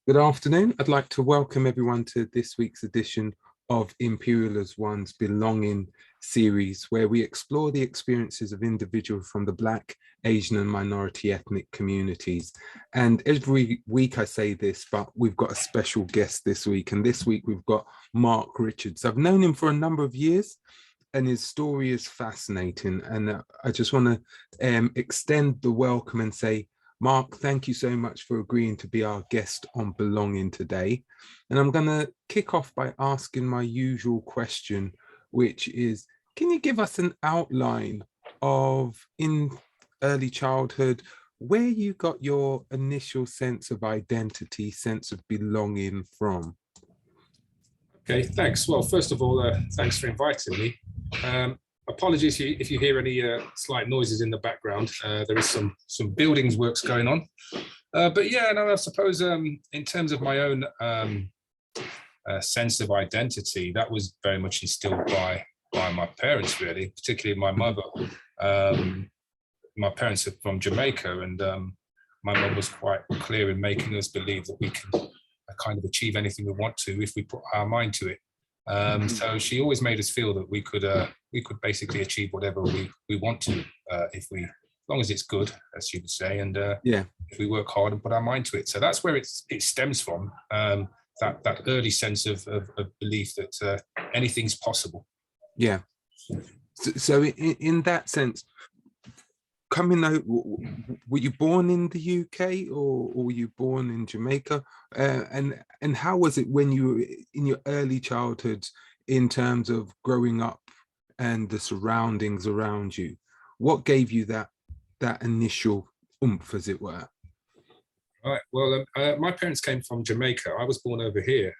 Good afternoon. I'd like to welcome everyone to this week's edition of Imperial as One's Belonging series, where we explore the experiences of individuals from the Black, Asian and minority ethnic communities. And every week I say this, but we've got a special guest this week. And this week we've got Mark Richards. I've known him for a number of years and his story is fascinating. And I just want to extend the welcome and say, Mark, thank you so much for agreeing to be our guest on Belonging today. And I'm going to kick off by asking my usual question, which is, can you give us an outline of, in early childhood, where you got your initial sense of identity, sense of belonging from? Okay, thanks. Well, first of all, thanks for inviting me. Apologies if you hear any slight noises in the background. There is some buildings works going on. But yeah, no, I suppose in terms of my own sense of identity, that was very much instilled by my parents, really, particularly my mother. My parents are from Jamaica, and my mum was quite clear in making us believe that we can kind of achieve anything we want to if we put our mind to it. So she always made us feel that we could basically achieve whatever we want to, as long as it's good, as she would say, and if we work hard and put our mind to it. So that's where it stems from, that early sense of belief that anything's possible. Yeah. So in that sense, coming out, were you born in the UK or were you born in Jamaica? And how was it when you were in your early childhood in terms of growing up and the surroundings around you? What gave you that initial oomph, as it were? Right. Well, my parents came from Jamaica. I was born over here.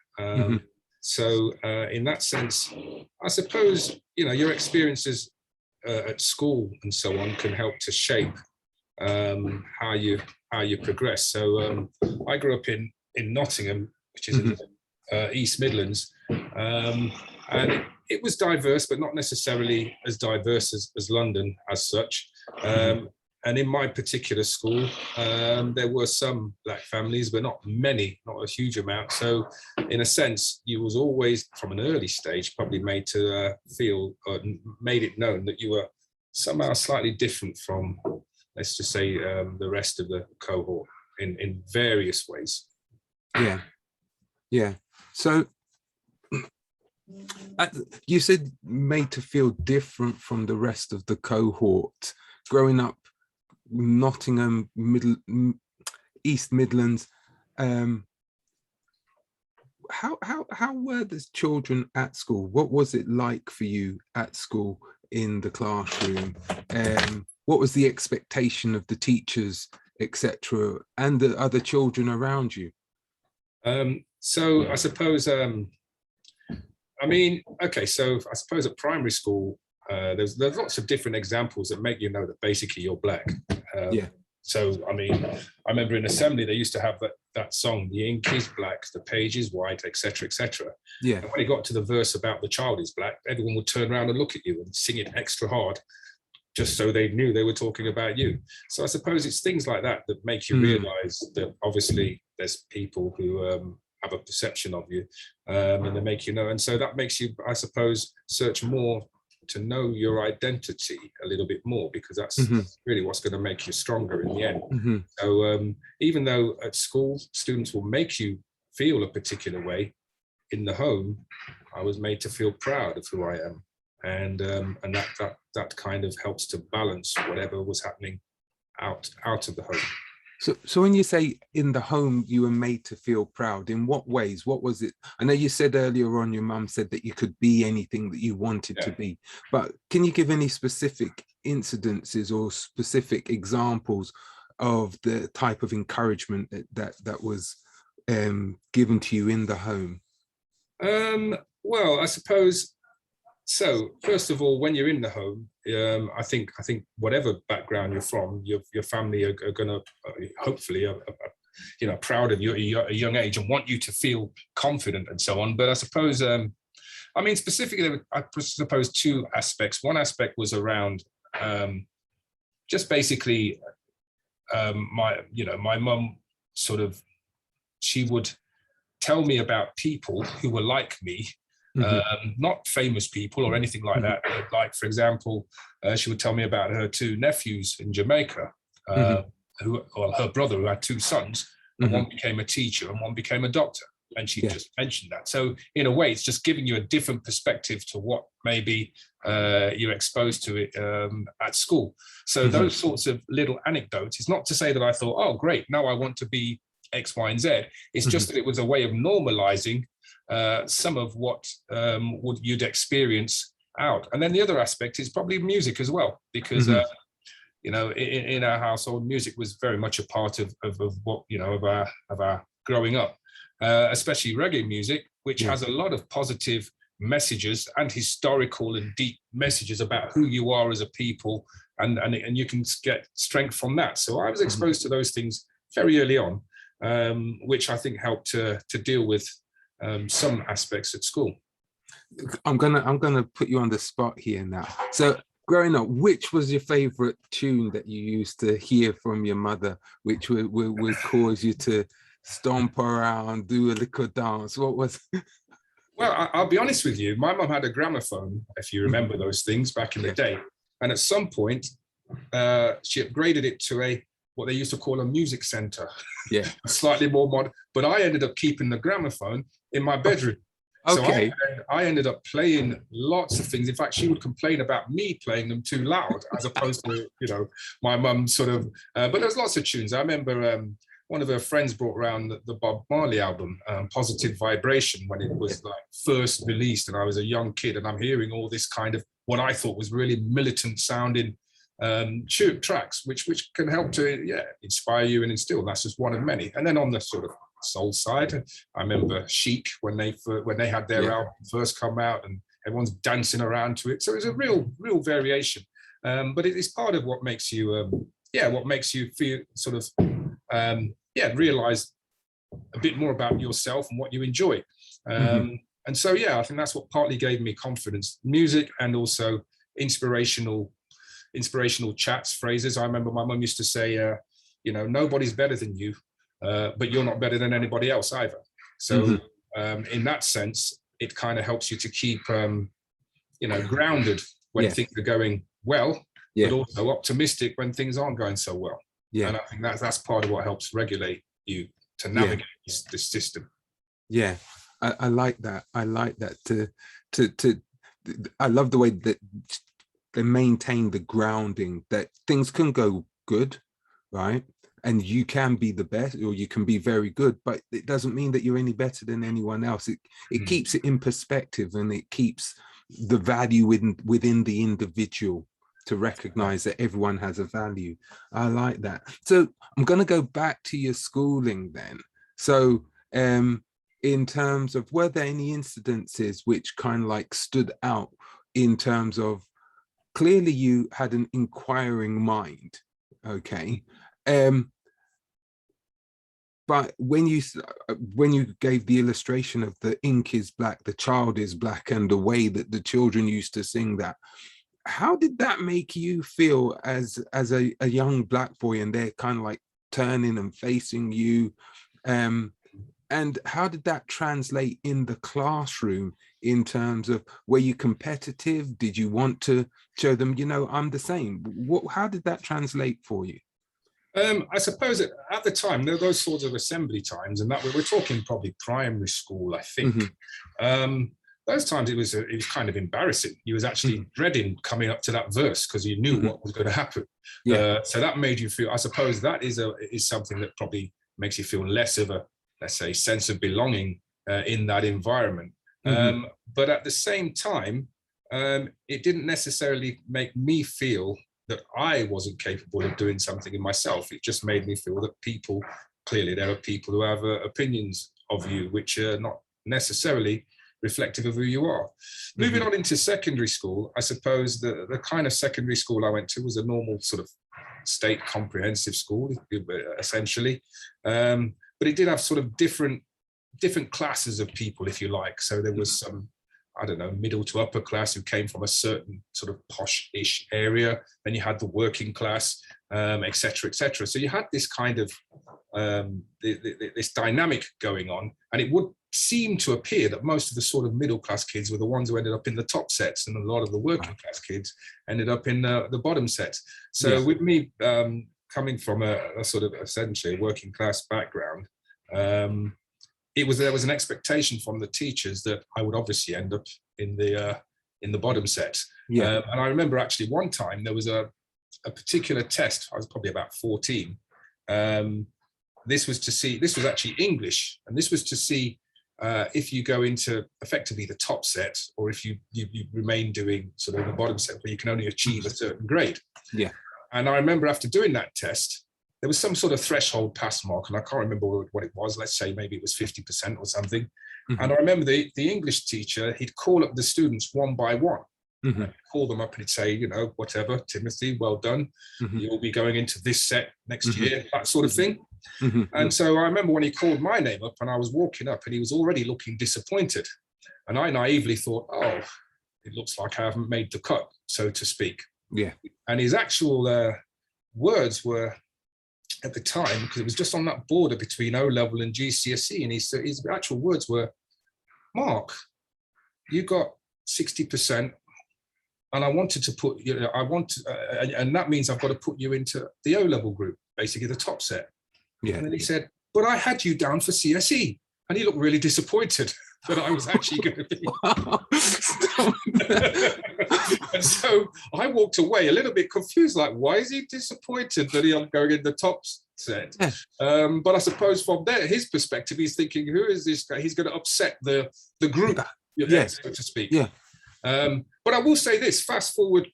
So in that sense, I suppose, your experiences at school and so on can help to shape how you progress. So I grew up in Nottingham, which is in East Midlands, and it was diverse, but not necessarily as diverse as London as such. And in my particular school, there were some Black families, but not many, not a huge amount. So in a sense, you was always, from an early stage, probably made to feel, or made it known that you were somehow slightly different from, let's just say, the rest of the cohort in various ways. Yeah. So you said made to feel different from the rest of the cohort. Growing up Nottingham, East Midlands, how were the children at school? What was it like for you at school in the classroom? What was the expectation of the teachers, etc., and the other children around you? So I suppose, okay, so I suppose at primary school, there's lots of different examples that make you know that basically you're Black. So, I remember in assembly, they used to have that song, the ink is black, the page is white, etc., etc. Yeah. And when it got to the verse about the child is Black, everyone would turn around and look at you and sing it extra hard, just so they knew they were talking about you. So I suppose it's things like that that make you realize that obviously there's people who have a perception of you, and they make you know. And so that makes you, I suppose, search more to know your identity a little bit more, because that's really what's going to make you stronger in the end. So even though at school students will make you feel a particular way, in the home I was made to feel proud of who I am, and that kind of helps to balance whatever was happening out of the home. So when you say in the home you were made to feel proud, in what ways? What was it? I know you said earlier on your mum said that you could be anything that you wanted to be, but can you give any specific incidences or specific examples of the type of encouragement that was given to you in the home? Well, I suppose, so first of all, when you're in the home, I think whatever background you're from, your family are going to hopefully proud of you at a young age and want you to feel confident and so on. But I suppose, specifically, I suppose two aspects. One aspect was around just basically my mum sort of she would tell me about people who were like me, not famous people or anything like that. Like, for example, she would tell me about her 2 nephews in Jamaica, her brother who had 2 sons, and one became a teacher and one became a doctor. And she just mentioned that. So in a way, it's just giving you a different perspective to what maybe you're exposed to it at school. So those sorts of little anecdotes, it's not to say that I thought, oh, great, now I want to be X, Y, and Z. It's just that it was a way of normalizing some of what you'd experience out. And then the other aspect is probably music as well, because you know, in our household, music was very much a part of what, you know, of our growing up. Especially reggae music, which has a lot of positive messages and historical and deep messages about who you are as a people, and you can get strength from that. So I was exposed to those things very early on, which I think helped to deal with some aspects at school. I'm gonna put you on the spot here now. So growing up, which was your favorite tune that you used to hear from your mother, which would cause you to stomp around, do a little dance? What was? Well, I'll be honest with you. My mum had a gramophone, if you remember those things back in the day. And at some point, she upgraded it to what they used to call a music center. Yeah. Slightly more modern. But I ended up keeping the gramophone in my bedroom. Okay. So I ended up playing lots of things. In fact, she would complain about me playing them too loud, as opposed to, you know, my mum sort of, but there's lots of tunes. I remember one of her friends brought around the Bob Marley album, Positive Vibration, when it was like first released, and I was a young kid, and I'm hearing all this kind of what I thought was really militant sounding tracks, which can help to inspire you and instill. That's just one of many. And then on the sort of soul side, I remember Chic when they had their album first come out, and everyone's dancing around to it. So it's a real variation, but it is part of what makes you feel sort of realize a bit more about yourself and what you enjoy. And so I think that's what partly gave me confidence: music, and also inspirational chats, phrases. I remember my mum used to say, you know, nobody's better than you, but you're not better than anybody else either. So in that sense, it kind of helps you to keep you know, grounded when things are going well, but also optimistic when things aren't going so well. And I think that's part of what helps regulate you to navigate this system. Yeah, I like that. I like that. I love the way that they maintain the grounding, that things can go good, right? And you can be the best, or you can be very good, but it doesn't mean that you're any better than anyone else. It keeps it in perspective, and it keeps the value within the individual, to recognize that everyone has a value. I like that. So I'm going to go back to your schooling then. So in terms of, were there any incidences which kind of like stood out in terms of, clearly you had an inquiring mind, okay? But when you gave the illustration of the ink is black, the child is black, and the way that the children used to sing that, how did that make you feel as a young black boy, and they're kind of like turning and facing you? And how did that translate in the classroom in terms of, were you competitive? Did you want to show them, you know, I'm the same? How did that translate for you? I suppose at the time, there were those sorts of assembly times, and that we're talking probably primary school, I think. Those times it was kind of embarrassing. You was actually dreading coming up to that verse, because you knew what was going to happen. So that made you feel, I suppose that is something that probably makes you feel less of a, let's say, sense of belonging in that environment. But at the same time, it didn't necessarily make me feel that I wasn't capable of doing something in myself. It just made me feel that clearly there are people who have opinions of you which are not necessarily reflective of who you are. Moving on into secondary school, I suppose the kind of secondary school I went to was a normal sort of state comprehensive school, essentially. But it did have sort of different classes of people, if you like. So there was some, I don't know, middle to upper class who came from a certain sort of posh-ish area. Then you had the working class, etc., etc. So you had this kind of this dynamic going on, and it would seem to appear that most of the sort of middle class kids were the ones who ended up in the top sets, and a lot of the working class kids ended up in the bottom sets. So with me coming from a sort of essentially working class background, there was an expectation from the teachers that I would obviously end up in the bottom set. And I remember actually one time there was a particular test. I was probably about 14. This was actually English, and this was to see if you go into effectively the top set, or if you remain doing sort of the bottom set where you can only achieve a certain grade. And I remember after doing that test, there was some sort of threshold pass mark, and I can't remember what it was. Let's say maybe it was 50% or something. And I remember the English teacher, he'd call up the students one by one. Call them up and he'd say, whatever, Timothy, well done. You'll be going into this set next year, that sort of thing. And so I remember when he called my name up and I was walking up and he was already looking disappointed. And I naively thought, oh, it looks like I haven't made the cut, so to speak. And his actual words were, at the time, because it was just on that border between O-level and GCSE, and his actual words were, Mark, you got 60%, and I wanted to put, and that means I've got to put you into the O-level group, basically the top set. And then he said, but I had you down for CSE. And he looked really disappointed that I was actually going to be. And so I walked away a little bit confused, like, why is he disappointed that I'm going in the top set? But I suppose from there, his perspective, he's thinking, who is this guy? He's going to upset the group, so to speak. But I will say this, fast forward,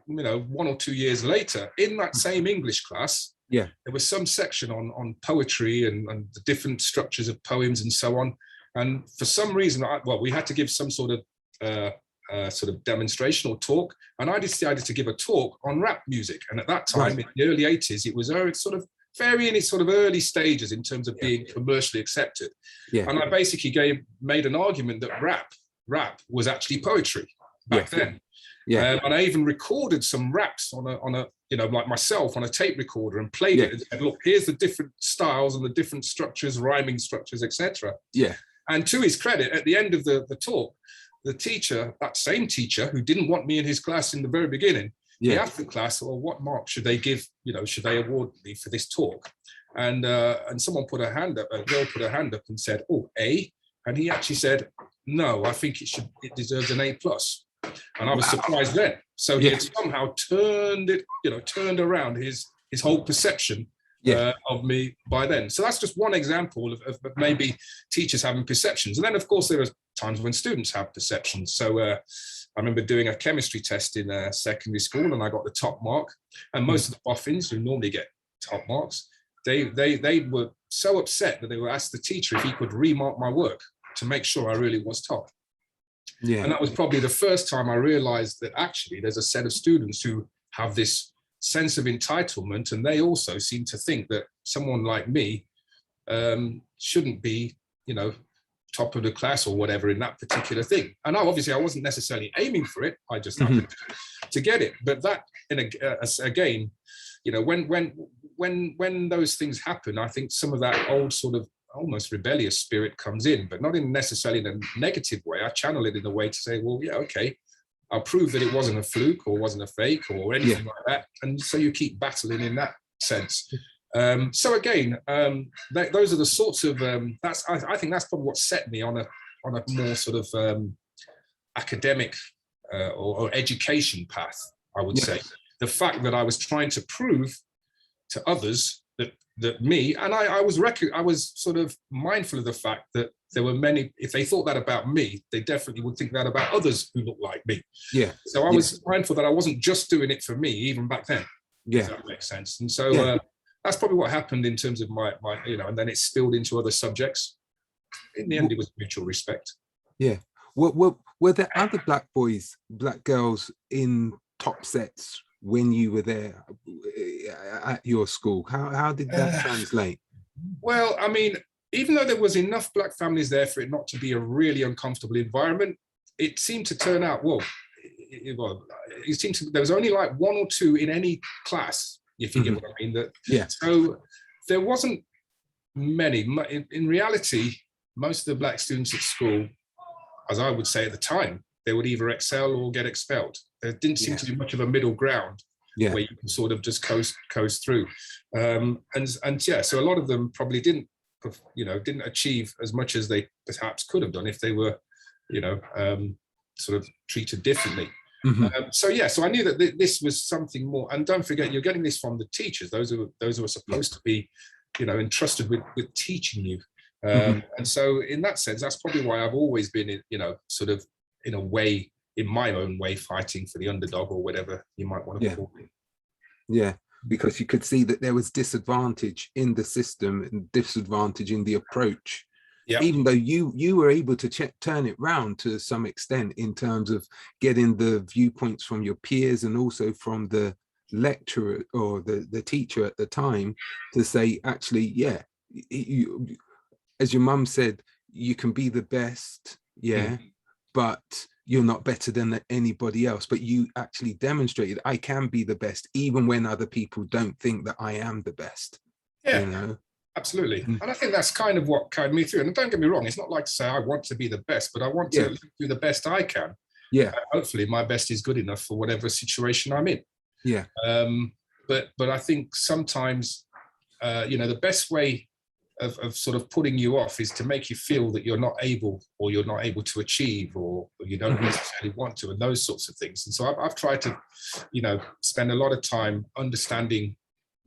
1 or 2 years later, in that same English class, there was some section on poetry and the different structures of poems and so on. And for some reason, we had to give some sort of demonstration or talk. And I decided to give a talk on rap music. And at that time, in the early 80s, it was sort of very in its sort of early stages in terms of being commercially accepted. And I basically made an argument that rap was actually poetry back then. And I even recorded some raps on a like myself on a tape recorder and played it and said, look, here's the different styles and the different structures, rhyming structures, etc. And to his credit, at the end of the talk, the teacher, that same teacher who didn't want me in his class in the very beginning, he asked the class, well, what mark should they give, should they award me for this talk? And someone put a hand up, a girl put her hand up and said, oh, A. And he actually said, no, I think it deserves an A+. And I was surprised then. So he had somehow turned around his whole perception of me by then. So that's just one example of maybe teachers having perceptions. And then, of course, there are times when students have perceptions. So I remember doing a chemistry test in secondary school, and I got the top mark. And most of the boffins who normally get top marks, they were so upset that they were asked the teacher if he could remark my work to make sure I really was top. And that was probably the first time I realized that actually there's a set of students who have this sense of entitlement, and they also seem to think that someone like me shouldn't be, top of the class or whatever in that particular thing. And obviously I wasn't necessarily aiming for it. I just happened to get it. But that, again, when those things happen, I think some of that old sort of almost rebellious spirit comes in, but not in necessarily in a negative way. I channel it in a way to say, well, yeah, okay, I'll prove that it wasn't a fluke or wasn't a fake or anything like that. And so you keep battling in that sense. So again, those are the sorts of, I think that's probably what set me on a more sort of academic or education path, I would say. The fact that I was trying to prove to others that me, and I was sort of mindful of the fact that there were many, if they thought that about me, they definitely would think that about others who look like me. So I was mindful that I wasn't just doing it for me, even back then. If that makes sense. And so that's probably what happened in terms of my, and then it spilled into other subjects. In the end, it was mutual respect. Were there other black boys, black girls in top sets when you were there at your school? How did that translate? Well, I mean, even though there was enough black families there for it not to be a really uncomfortable environment, it seemed to turn out, there was only like 1 or 2 in any class if you get what I mean. That Yeah. So there wasn't many. In reality, most of the black students at school, as I would say at the time, they would either excel or get expelled. There didn't seem to be much of a middle ground where you can sort of just coast through. And yeah, so a lot of them probably didn't achieve as much as they perhaps could have done if they were, sort of treated differently. So I knew that this was something more. And don't forget, you're getting this from the teachers. Those who are supposed to be, entrusted with teaching you. And so in that sense, that's probably why I've always been, sort of in a way, in my own way, fighting for the underdog or whatever you might want to call it. Yeah, because you could see that there was disadvantage in the system and disadvantage in the approach. Yeah. Even though you were able to turn it round to some extent in terms of getting the viewpoints from your peers and also from the lecturer or the teacher at the time to say, actually, yeah, as your mum said, you can be the best, but you're not better than anybody else. But you actually demonstrated I can be the best, even when other people don't think that I am the best. Yeah, absolutely. And I think that's kind of what carried me through. And don't get me wrong, it's not like to say I want to be the best, but I want to do the best I can. Yeah. Hopefully my best is good enough for whatever situation I'm in. Yeah. But I think sometimes, the best way of sort of putting you off is to make you feel that you're not able to achieve or you don't necessarily want to, and those sorts of things. And so I've tried to, spend a lot of time understanding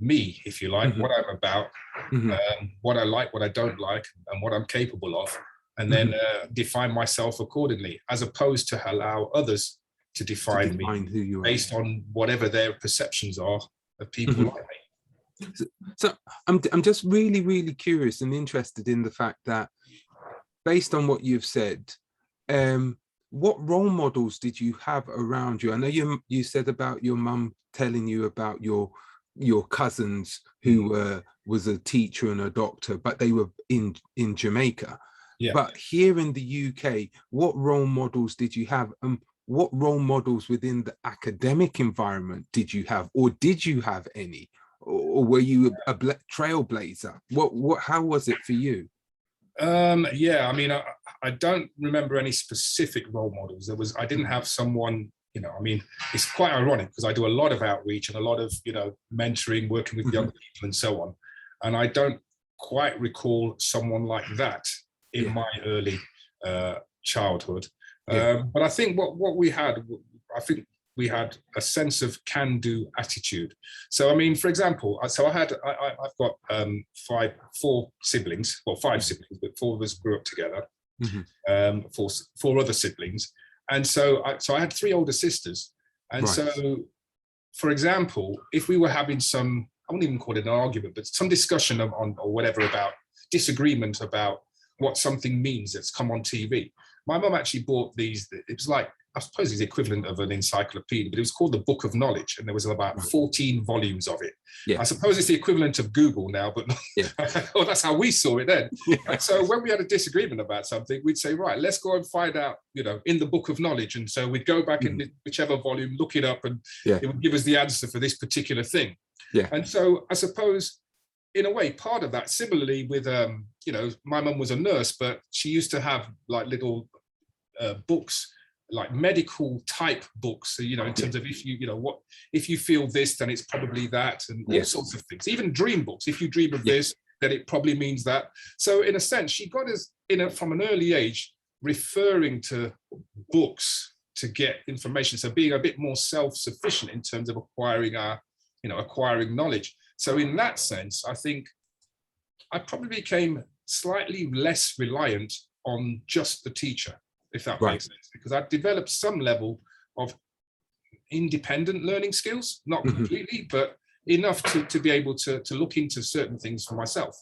me, if you like, what I'm about, what I like, what I don't like, and what I'm capable of, and then define myself accordingly, as opposed to allow others to define me who you based on whatever their perceptions are of people like me. So I'm just really, really curious and interested in the fact that, based on what you've said, what role models did you have around you? I know you said about your mum telling you about your cousins who was a teacher and a doctor, but they were in Jamaica. Yeah. But here in the UK, what role models did you have? What role models within the academic environment did you have, or did you have any? Or were you a trailblazer? How was it for you? Yeah, I mean, I don't remember any specific role models. I didn't have someone, I mean, it's quite ironic because I do a lot of outreach and a lot of, mentoring, working with young people and so on. And I don't quite recall someone like that in my early childhood. But I think what we had, we had a sense of can-do attitude. So, I mean, for example, I've got four siblings, well, five siblings, but four of us grew up together, four other siblings. And so I had three older sisters. And so, for example, if we were having some, I wouldn't even call it an argument, but some discussion on or whatever about disagreement about what something means that's come on TV. My mum actually bought these, it was like, I suppose it's the equivalent of an encyclopedia, but it was called the Book of Knowledge, and there was about 14 volumes of it. I suppose it's the equivalent of Google now, but well, that's how we saw it then. So when we had a disagreement about something, we'd say, right, let's go and find out, in the Book of Knowledge. And so we'd go back in whichever volume, look it up, and it would give us the answer for this particular thing. And so I suppose, in a way, part of that, similarly with, my mum was a nurse, but she used to have like little books, like medical type books, so, in terms of if you feel this, then it's probably that, and all sorts of things, even dream books. If you dream of this, then it probably means that. So in a sense, she got us from an early age referring to books to get information. So being a bit more self-sufficient in terms of acquiring knowledge. So in that sense, I think I probably became slightly less reliant on just the teacher, if that makes sense, because I've developed some level of independent learning skills, not completely, but enough to be able to look into certain things for myself.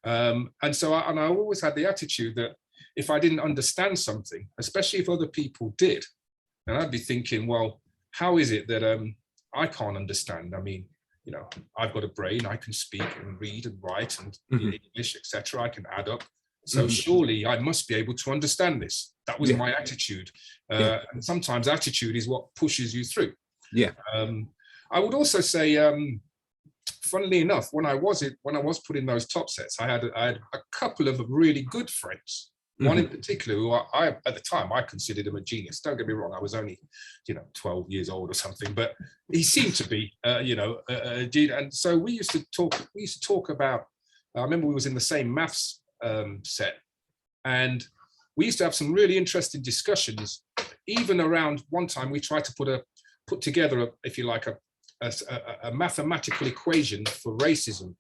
And so I always had the attitude that if I didn't understand something, especially if other people did, then I'd be thinking, well, how is it that I can't understand? I mean, I've got a brain, I can speak and read and write and English, etc. I can add up. So surely I must be able to understand this. That was my attitude. And sometimes attitude is what pushes you through. I would also say funnily enough, when I was putting those top sets, I had a couple of really good friends. One in particular, who I at the time I considered him a genius. Don't get me wrong, I was only 12 years old or something, but he seemed to be a genius. And so we used to talk about. I remember we was in the same maths set, and we used to have some really interesting discussions. Even around one time, we tried to put together, if you like, a mathematical equation for racism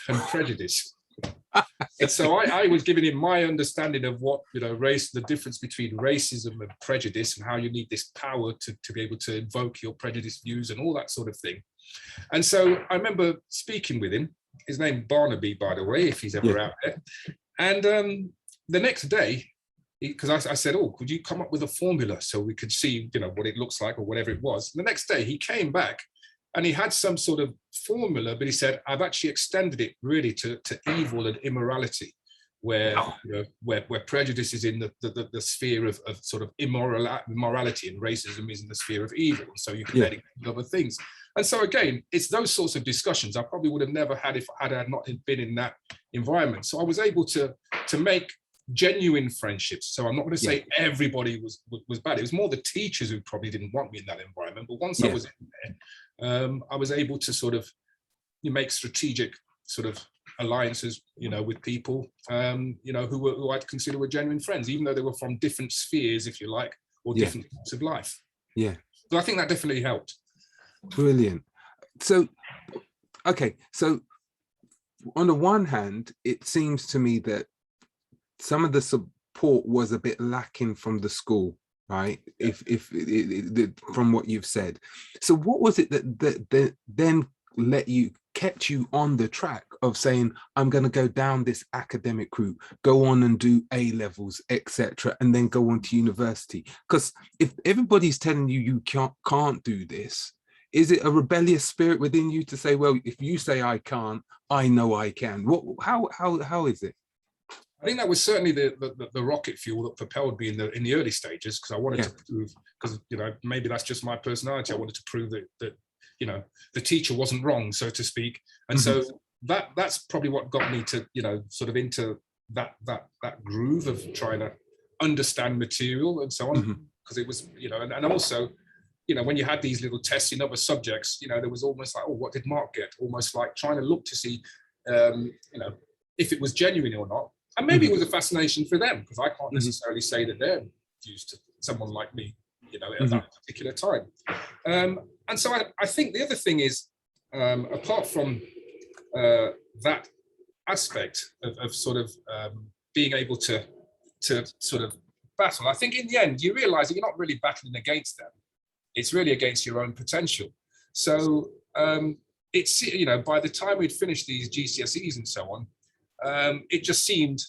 and prejudice. And so I was giving him my understanding of what race, the difference between racism and prejudice, and how you need this power to be able to invoke your prejudice views and all that sort of thing. And so I remember speaking with him. His name Barnaby, by the way, if he's ever out there. And the next day, because I said, "Oh, could you come up with a formula so we could see, what it looks like or whatever it was?" And the next day, he came back and he had some sort of formula, but he said, "I've actually extended it really to evil and immorality, where prejudice is in the sphere of sort of immorality, and racism is in the sphere of evil. So you can let it do other things." And so again, it's those sorts of discussions I probably would have never had if I had not been in that environment. So I was able to make genuine friendships. So I'm not going to say everybody was bad. It was more the teachers who probably didn't want me in that environment. But once I was in there, I was able to sort of make strategic sort of alliances, with people, who I'd consider were genuine friends, even though they were from different spheres, if you like, or different parts of life. Yeah. So I think that definitely helped. Brilliant. So, okay. So on the one hand, it seems to me that some of the support was a bit lacking from the school, right? If from what you've said. So what was it that then kept you on the track of saying, I'm going to go down this academic route, go on and do A levels, etc., and then go on to university? Because if everybody's telling you can't do this, is it a rebellious spirit within you to say, well, if you say I can't, I know I can? How is it? I think that was certainly the rocket fuel that propelled me in the early stages, because I wanted to prove, because maybe that's just my personality. I wanted to prove that the teacher wasn't wrong, so to speak. And so that's probably what got me to sort of into that groove of trying to understand material and so on, because it was and also when you had these little tests in other subjects, there was almost like, oh, what did Mark get? Almost like trying to look to see if it was genuine or not. And maybe it was a fascination for them, because I can't necessarily say that they're used to someone like me, at that particular time. And so I think the other thing is, apart from that aspect of sort of being able to sort of battle, I think in the end you realize that you're not really battling against them. It's really against your own potential. So it's, by the time we'd finished these GCSEs and so on, it just seemed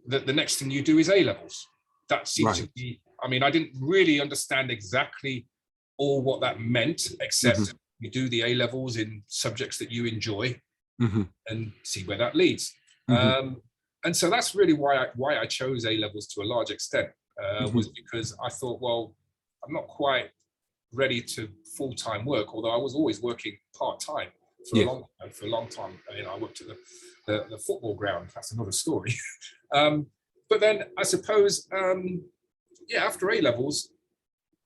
that the next thing you do is A levels. That seemed to be, I didn't really understand exactly all what that meant, except you do the A levels in subjects that you enjoy and see where that leads. And so that's really why I chose A levels to a large extent, was because I thought, well, I'm not quite ready to full-time work, although I was always working part-time for a long time. I worked at the football ground. That's another story. But then I suppose, after A levels,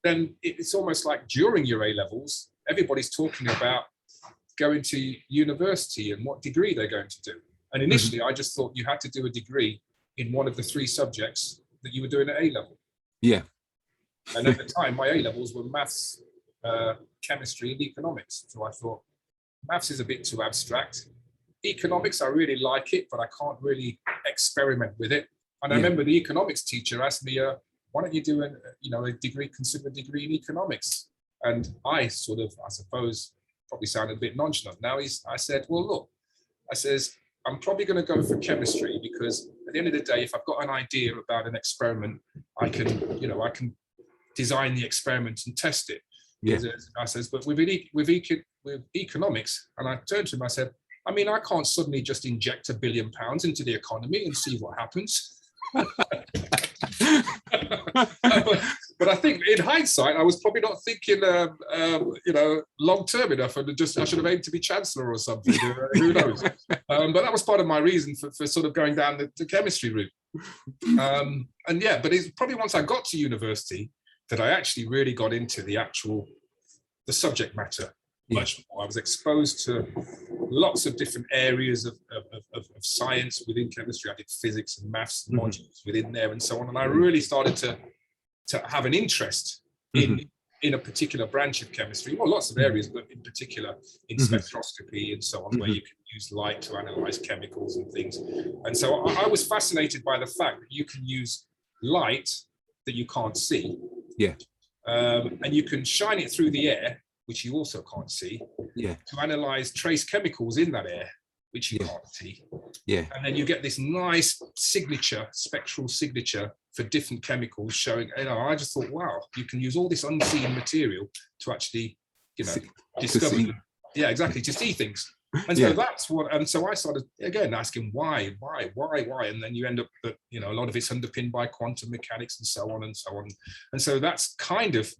then it's almost like during your A levels, everybody's talking about going to university and what degree they're going to do. And initially, I just thought you had to do a degree in one of the 3 subjects that you were doing at A level. Yeah. And at the time, my A levels were maths, chemistry, and economics. So I thought, maths is a bit too abstract. Economics, I really like it, but I can't really experiment with it. And I remember the economics teacher asked me, why don't you do a degree, consider a degree in economics? And I sort of, I suppose, probably sounded a bit nonchalant. Now I said, well, look, I says, I'm probably going to go for chemistry, because at the end of the day, if I've got an idea about an experiment, I can design the experiment and test it. I says, but with economics, and I turned to him, I said, I can't suddenly just inject £1 billion into the economy and see what happens. but I think in hindsight, I was probably not thinking, long term enough, and I should have aimed to be chancellor or something. Who knows? But that was part of my reason for sort of going down the chemistry route. But it's probably once I got to university that I actually really got into the subject matter much more. I was exposed to lots of different areas of science within chemistry. I did physics and maths modules within there and so on. And I really started to have an interest in a particular branch of chemistry, well, lots of areas, but in particular in spectroscopy and so on, where you can use light to analyze chemicals and things. And so I was fascinated by the fact that you can use light that you can't see. Yeah. And you can shine it through the air, which you also can't see, to analyze trace chemicals in that air, which you can't see. Yeah. And then you get this nice spectral signature for different chemicals showing, I just thought, wow, you can use all this unseen material to actually, discover. To see things. And so that's what, and so I started again asking why, and then you end up that, a lot of it's underpinned by quantum mechanics and so on and so on. And so that's kind of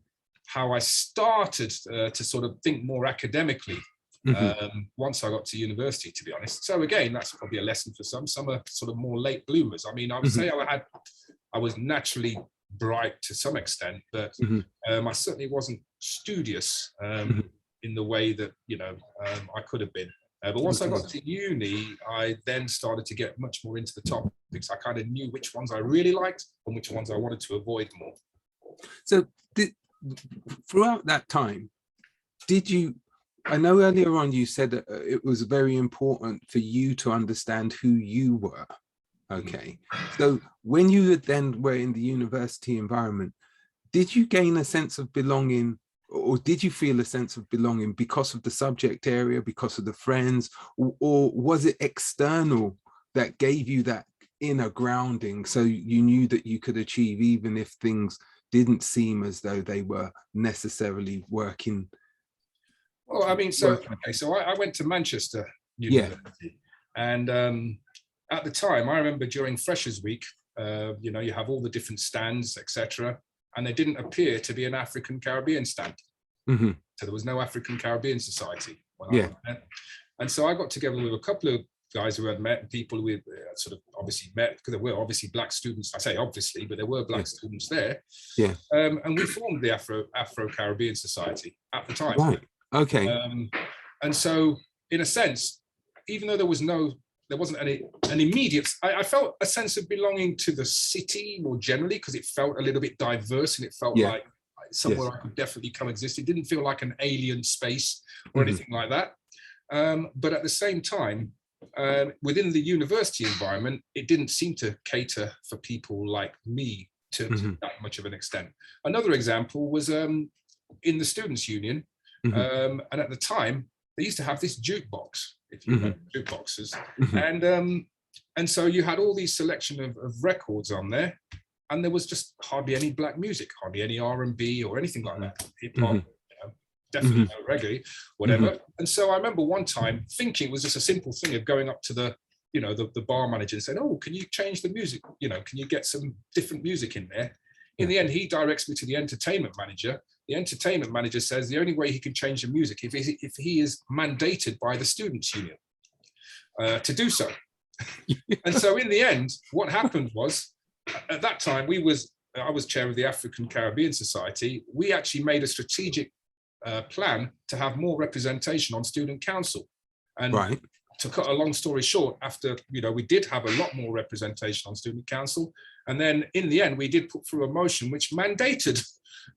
how I started to sort of think more academically once I got to university, to be honest. So again, that's probably a lesson for some. Some are sort of more late bloomers. I mean, I would say I was naturally bright to some extent, but I certainly wasn't studious in the way that, I could have been. But once I got to uni, I then started to get much more into the topics. I kind of knew which ones I really liked and which ones I wanted to avoid more. So throughout that time, I know earlier on you said that it was very important for you to understand who you were. Okay. So when you then were in the university environment, did you gain a sense of belonging, or did you feel a sense of belonging because of the subject area, because of the friends, or was it external that gave you that inner grounding so you knew that you could achieve even if things didn't seem as though they were necessarily working? Well, I mean, so I went to Manchester University, and at the time, I remember during Freshers Week, you have all the different stands, etc., and there didn't appear to be an African Caribbean stand. So there was no African Caribbean Society when I went there. And so I got together with a couple of guys who had met, people we sort of obviously met, because there were obviously black students. I say obviously, but there were black students there. Yeah. And we formed the Afro-Caribbean Society at the time. Right. Okay. And so, in a sense, even though there wasn't an immediate, I felt a sense of belonging to the city more generally, because it felt a little bit diverse and it felt like somewhere I could definitely coexist. It didn't feel like an alien space or anything like that. But at the same time, within the university environment, it didn't seem to cater for people like me to that much of an extent. Another example was in the Students' Union. And at the time, they used to have this jukebox, if you remember jukeboxes. And so you had all these selection of records on there, and there was just hardly any black music, hardly any R&B or anything like that. Hip hop, definitely no reggae, whatever. And so I remember one time thinking it was just a simple thing of going up to the bar manager and saying, "Oh, can you change the music? Can you get some different music in there?" In the end, he directs me to the entertainment manager. The entertainment manager says the only way he can change the music if he is mandated by the Students' Union to do so. And so in the end, what happened was, at that time, I was chair of the African Caribbean Society. We actually made a strategic plan to have more representation on student council. And to cut a long story short, after, we did have a lot more representation on student council. And then in the end, we did put through a motion which mandated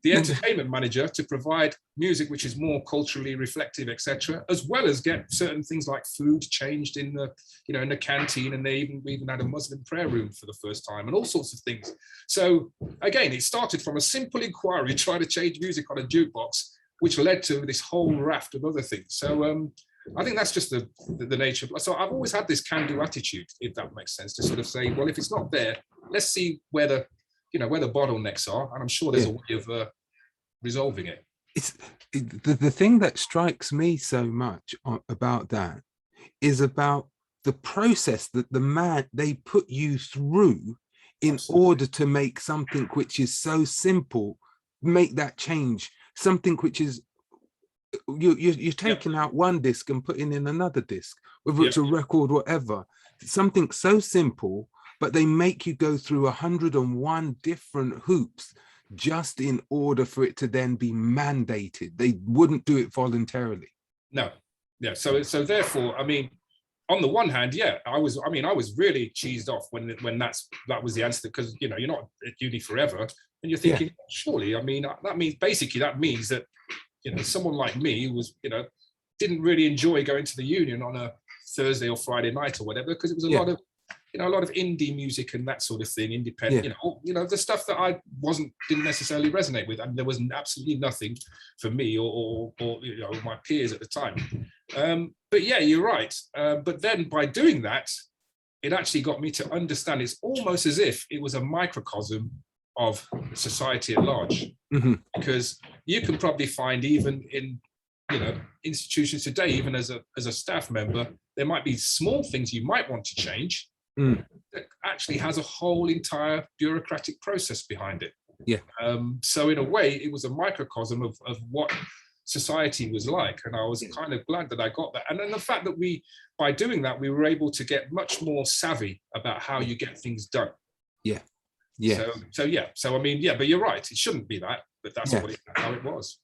the entertainment manager to provide music which is more culturally reflective, etc., as well as get certain things like food changed in the, in the canteen, and we even had a Muslim prayer room for the first time, and all sorts of things. So again, it started from a simple inquiry trying to change music on a jukebox, which led to this whole raft of other things. So I think that's just the nature of. So I've always had this can-do attitude, if that makes sense, to sort of say, well, if it's not there, let's see where the bottlenecks are, and I'm sure there's a way of resolving it. It's the thing that strikes me so much about that is about the process that they put you through in Absolutely. order to make something which is so simple, make that change, something which is, you're Yep. taking out one disc and putting in another disc, whether Yep. it's a record, whatever, something so simple, but they make you go through 101 different hoops just in order for it to then be mandated. They wouldn't do it voluntarily. No. Yeah. So therefore, I mean, on the one hand, yeah, I was really cheesed off when that was the answer, because you're not at uni forever, and you're thinking, surely, I mean, that means that someone like me who was didn't really enjoy going to the union on a Thursday or Friday night or whatever, because it was a lot of indie music and that sort of thing, independent, the stuff that I didn't necessarily resonate with, and there was absolutely nothing for me or my peers at the time. But yeah, you're right. But then by doing that, it actually got me to understand. It's almost as if it was a microcosm of society at large, because you can probably find, even in institutions today, even as a staff member, there might be small things you might want to change that actually has a whole entire bureaucratic process behind it. So in a way, it was a microcosm of what society was like, and I was kind of glad that I got that. And then the fact that by doing that, we were able to get much more savvy about how you get things done. So I mean, but you're right, it shouldn't be that, but that's how it was.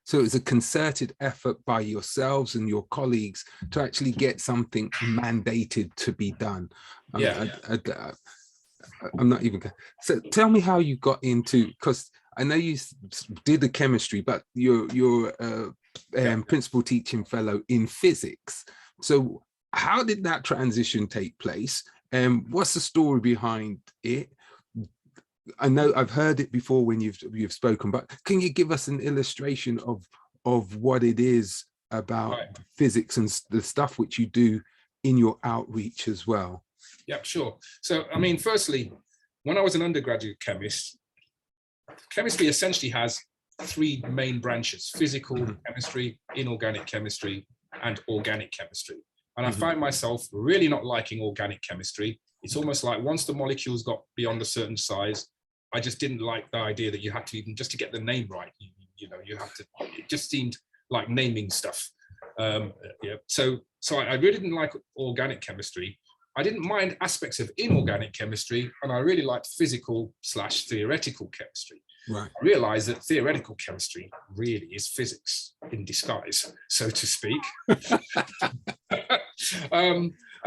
So it was a concerted effort by yourselves and your colleagues to actually get something mandated to be done. I'm not even. So tell me how you got into, because I know you did the chemistry, but you're a principal teaching fellow in physics. So how did that transition take place? And what's the story behind it? I know I've heard it before when you've spoken, but can you give us an illustration of what it is about physics and the stuff which you do in your outreach as well? Yeah, sure. So, I mean, firstly, when I was an undergraduate chemist, chemistry essentially has three main branches: physical chemistry, inorganic chemistry, and organic chemistry. And I find myself really not liking organic chemistry. It's almost like once the molecules got beyond a certain size, I just didn't like the idea that you had to, even just to get the name right, you have to, it just seemed like naming stuff. So I really didn't like organic chemistry. I didn't mind aspects of inorganic chemistry, and I really liked physical/theoretical chemistry. Right. I realized that theoretical chemistry really is physics in disguise, so to speak.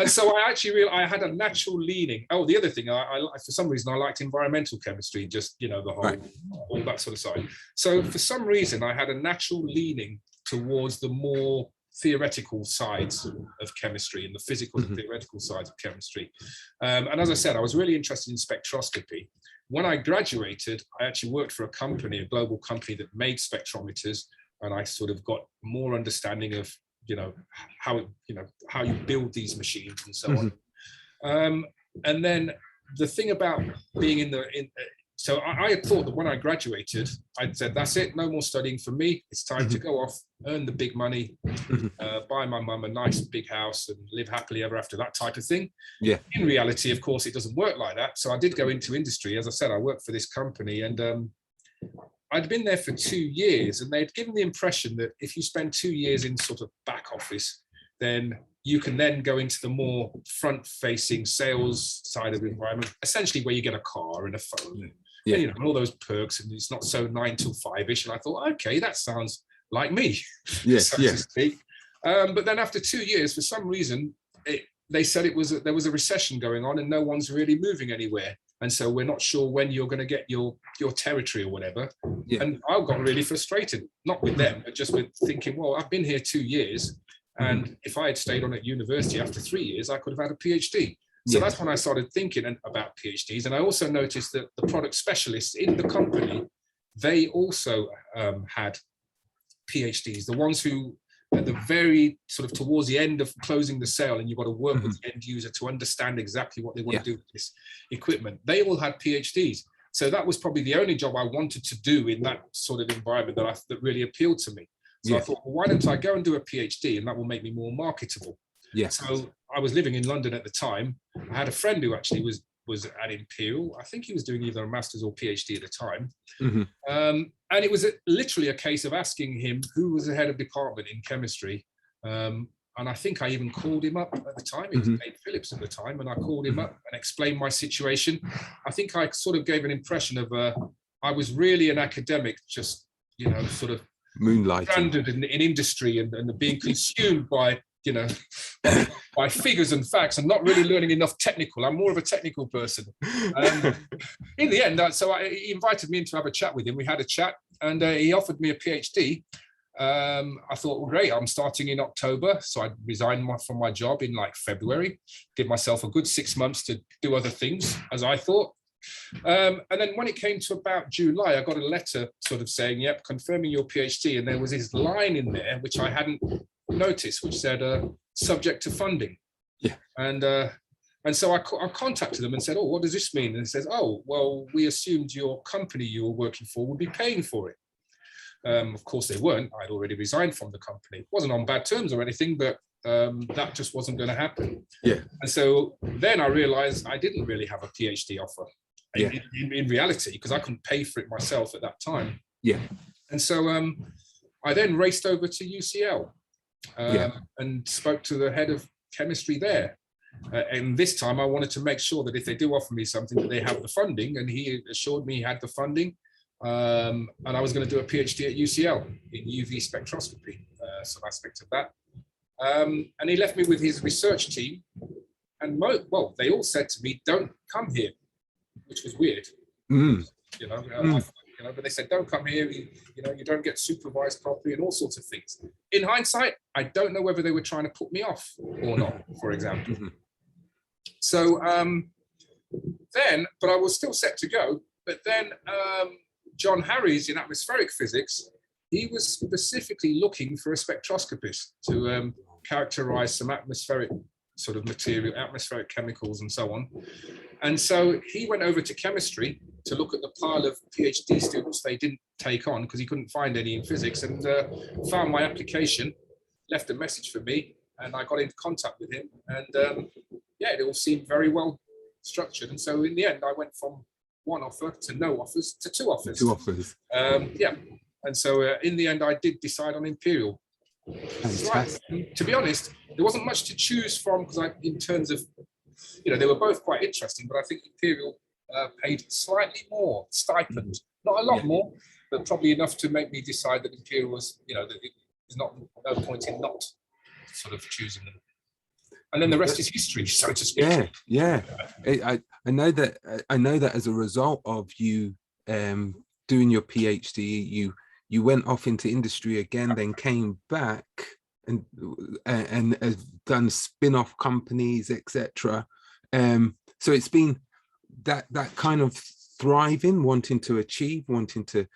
And so I actually realized I had a natural leaning. Oh, the other thing, I for some reason, I liked environmental chemistry, just, the whole, all that sort of side. So for some reason, I had a natural leaning towards the more theoretical sides of chemistry and the physical and theoretical sides of chemistry. And as I said, I was really interested in spectroscopy. When I graduated, I actually worked for a global company that made spectrometers, and I sort of got more understanding of how you build these machines and so on. And then the thing about being so I had thought that when I graduated, I'd said, that's it, no more studying for me. It's time to go off, earn the big money, buy my mum a nice big house and live happily ever after, that type of thing. Yeah. In reality, of course, it doesn't work like that. So I did go into industry. As I said, I worked for this company, and I'd been there for 2 years, and they'd given the impression that if you spend 2 years in sort of back office, then you can then go into the more front-facing sales side of the environment, essentially where you get a car and a phone, and all those perks, and it's not so 9 till 5-ish. And I thought, okay, that sounds like me, so to speak. But then after 2 years, for some reason, they said there was a recession going on, and no one's really moving anywhere. And so we're not sure when you're going to get your territory or whatever. And I got really frustrated, not with them, but just with thinking, well, I've been here 2 years, and if I had stayed on at university after 3 years, I could have had a PhD. So that's when I started thinking about PhDs. And I also noticed that the product specialists in the company, they also had PhDs, the ones who at the very sort of towards the end of closing the sale, and you've got to work with the end user to understand exactly what they want to do with this equipment. They all had PhDs. So that was probably the only job I wanted to do in that sort of environment that really appealed to me. So I thought, well, why don't I go and do a PhD, and that will make me more marketable. So I was living in London at the time. I had a friend who actually was was at Imperial. I think he was doing either a master's or PhD at the time. Mm-hmm. And it was literally a case of asking him who was the head of department in chemistry. And I think I even called him up at the time. It was Dave Phillips at the time. And I called him up and explained my situation. I think I sort of gave an impression of I was really an academic, just, you know, sort of moonlighting, stranded in industry and being consumed by, you know, by figures and facts and not really learning enough technical. I'm more of a technical person. In the end, he invited me in to have a chat with him. We had a chat and he offered me a PhD. I thought, well, great, I'm starting in October. So I resigned from my job in like February, give myself a good 6 months to do other things, as I thought. And then when it came to about July, I got a letter sort of saying, yep, confirming your PhD. And there was this line in there, which I hadn't noticed, which said, subject to funding. Yeah. And so I contacted them and said, oh, what does this mean? And it says, oh, well, we assumed your company you were working for would be paying for it. Of course, they weren't. I'd already resigned from the company. It wasn't on bad terms or anything, but that just wasn't going to happen. Yeah. And so then I realized I didn't really have a PhD offer in reality, because I couldn't pay for it myself at that time. Yeah. And so I then raced over to UCL and spoke to the head of chemistry there. And this time I wanted to make sure that if they do offer me something, that they have the funding. And he assured me he had the funding. And I was going to do a PhD at UCL in UV spectroscopy, some aspect of that. And he left me with his research team. And they all said to me, don't come here, which was weird. But they said, don't come here, you don't get supervised properly and all sorts of things. In hindsight, I don't know whether they were trying to put me off or not, for example. So but I was still set to go. But then John Harries in atmospheric physics, he was specifically looking for a spectroscopist to characterize some atmospheric sort of material, atmospheric chemicals and so on. And so he went over to chemistry to look at the pile of PhD students they didn't take on because he couldn't find any in physics, and found my application, left a message for me, and I got into contact with him. And it all seemed very well structured. And so in the end, I went from one offer to no offers to two offers. And so in the end, I did decide on Imperial. Right. To be honest, there wasn't much to choose from because in terms of, they were both quite interesting, but I think Imperial paid slightly more stipend, not a lot more, but probably enough to make me decide that Imperial was, that there's no point in not sort of choosing them. And then the rest is history, so to speak. I know that as a result of you doing your PhD, you went off into industry again, then came back and has done spin-off companies, etc. So it's been that kind of thriving, wanting to achieve, wanting to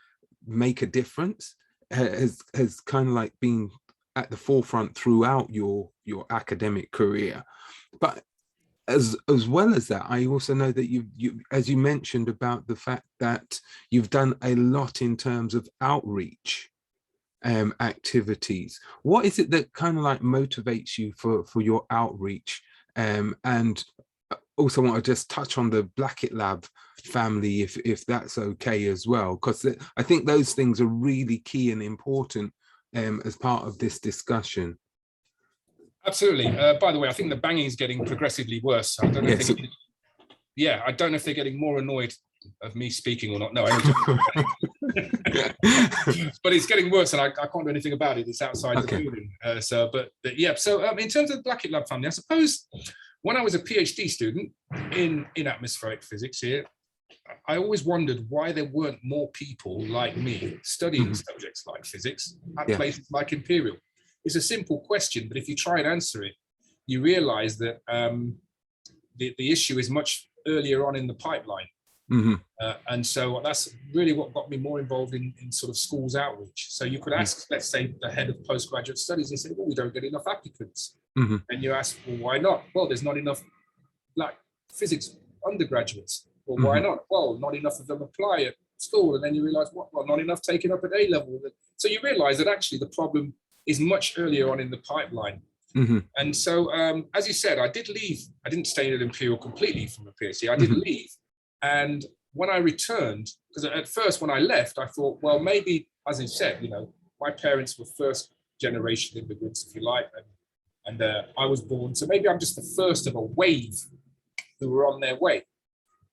make a difference has kind of like been at the forefront throughout your academic career. But as well as that, I also know that you as you mentioned about the fact that you've done a lot in terms of outreach activities. What is it that kind of like motivates you for your outreach? And also want to just touch on the Blackit Lab family, if that's okay as well, because I think those things are really key and important as part of this discussion. Absolutely. By the way, I think the banging is getting progressively worse. I don't know I don't know if they're getting more annoyed of me speaking or not. No, but it's getting worse, and I can't do anything about it. It's outside the building. So in terms of the Blackit Lab family, I suppose when I was a PhD student in atmospheric physics here, I always wondered why there weren't more people like me studying subjects like physics at places like Imperial. It's a simple question, but if you try and answer it, you realize that the issue is much earlier on in the pipeline. And so that's really what got me more involved in sort of schools outreach. So you could ask, let's say, the head of postgraduate studies and say, well, we don't get enough applicants. And you ask, well, why not? Well, there's not enough like physics undergraduates. Well, why not? Well, not enough of them apply at school. And then you realize, well, not enough taken up at A level. So you realize that actually the problem is much earlier on in the pipeline. And so, as you said, I did leave. I didn't stay at Imperial completely from the PhD. I did leave. And when I returned, because at first when I left, I thought, well, maybe, as you said, my parents were first generation immigrants, if you like, and I was born. So maybe I'm just the first of a wave who were on their way.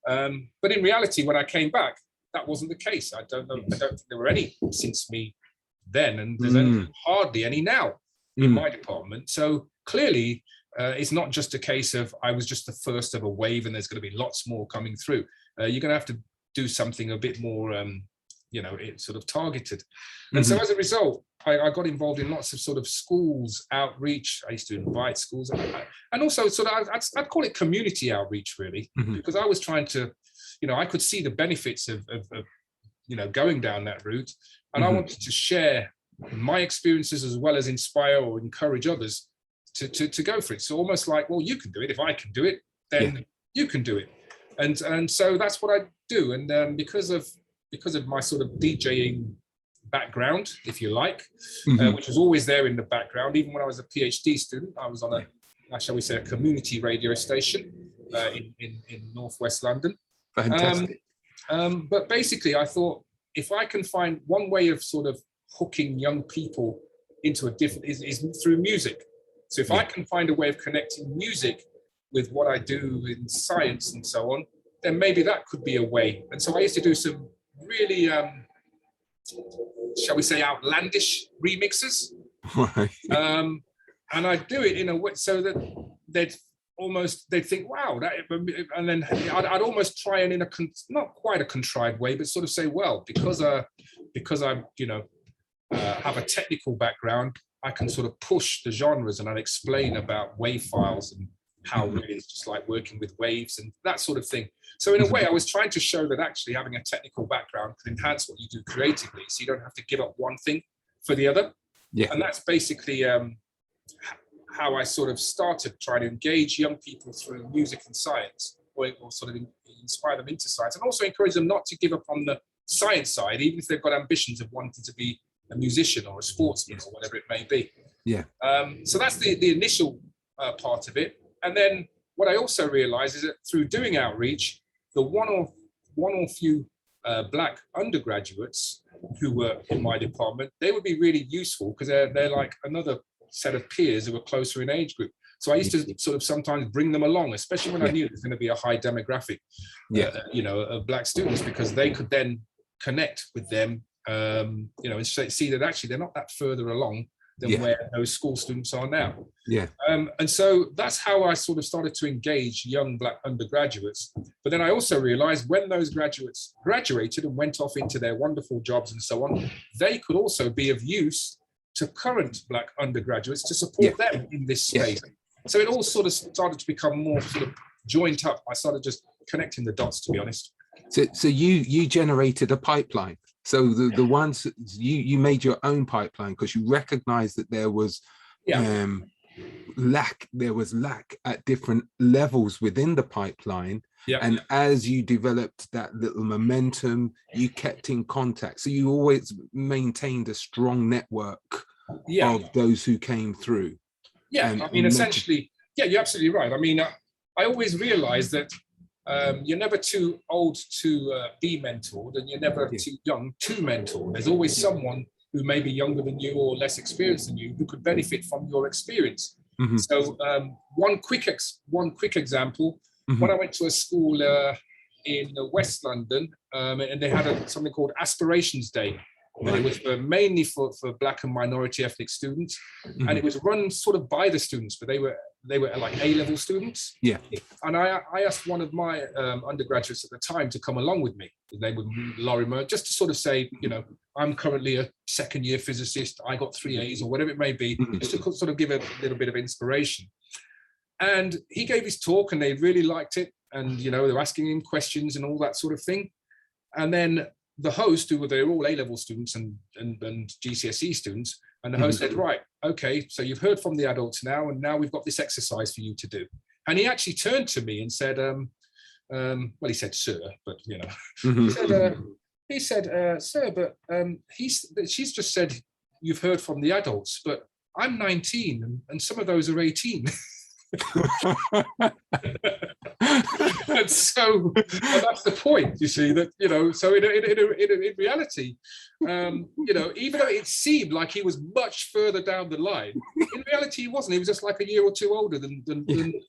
But in reality, when I came back, that wasn't the case. I don't know. I don't think there were any since me then, and there's hardly any now in my department. So clearly, it's not just a case of I was just the first of a wave, and there's going to be lots more coming through. You're going to have to do something a bit more, it's sort of targeted. And so as a result, I got involved in lots of sort of schools outreach. I used to invite schools, and also sort of I'd call it community outreach, really, because I was trying to, I could see the benefits of going down that route, and I wanted to share my experiences as well as inspire or encourage others to go for it. So almost like, well, you can do it. If I can do it, then you can do it. And so that's what I do. And because of my sort of DJing background, if you like, which was always there in the background, even when I was a PhD student, I was on shall we say, a community radio station in Northwest London. Fantastic. But basically, I thought, if I can find one way of sort of hooking young people into a different is through music. So if I can find a way of connecting music with what I do in science and so on, then maybe that could be a way. And so I used to do some really, shall we say, outlandish remixes. Right. And I do it in a way so that they'd think, wow, and then I'd almost try and in not quite a contrived way, but sort of say, well, because I'm, have a technical background, I can sort of push the genres, and I'd explain about wave files and how really it's just like working with waves and that sort of thing. So in a way, I was trying to show that actually having a technical background can enhance what you do creatively, so you don't have to give up one thing for the other. Yeah. And that's basically how I sort of started trying to engage young people through music and science, or sort of inspire them into science, and also encourage them not to give up on the science side, even if they've got ambitions of wanting to be a musician or a sportsman or whatever it may be. Yeah. So that's the initial part of it. And then what I also realized is that through doing outreach, the one or few Black undergraduates who were in my department, they would be really useful because they're like another set of peers who were closer in age group. So I used to sort of sometimes bring them along, especially when I knew there's going to be a high demographic, of Black students, because they could then connect with them, and see that actually they're not that further along than where those school students are now. Yeah. And so that's how I sort of started to engage young Black undergraduates. But then I also realized when those graduates graduated and went off into their wonderful jobs and so on, they could also be of use to current Black undergraduates to support them in this space. So it all sort of started to become more sort of joined up. I started just connecting the dots, to be honest. So you generated a pipeline. So the ones you made your own pipeline because you recognized that there was lack at different levels within the pipeline. And as you developed that little momentum, you kept in contact. So you always maintained a strong network of those who came through. I mean, essentially, you're absolutely right. I mean, I always realized that you're never too old to be mentored, and you're never too young to mentor. There's always someone who may be younger than you or less experienced than you who could benefit from your experience. So one quick example, when I went to a school in West London, and they had something called Aspirations Day. And it was mainly for Black and minority ethnic students, and it was run sort of by the students, but they were like A-level students. Yeah. And I asked one of my undergraduates at the time to come along with me. His name was Lorimer, just to sort of say, I'm currently a second-year physicist. I got 3 A's or whatever it may be, just to sort of give a little bit of inspiration. And he gave his talk, and they really liked it, and they were asking him questions and all that sort of thing. And then the host, they were all A-level students and GCSE students, and the host said, right, okay, so you've heard from the adults now, and now we've got this exercise for you to do. And he actually turned to me and said, well, he said, sir, but, he said, sir, but she's just said, you've heard from the adults, but I'm 19 and some of those are 18. And so that's the point, you see, that, you know, so in reality, you know, even though it seemed like he was much further down the line, in reality he wasn't. He was just like a year or two older than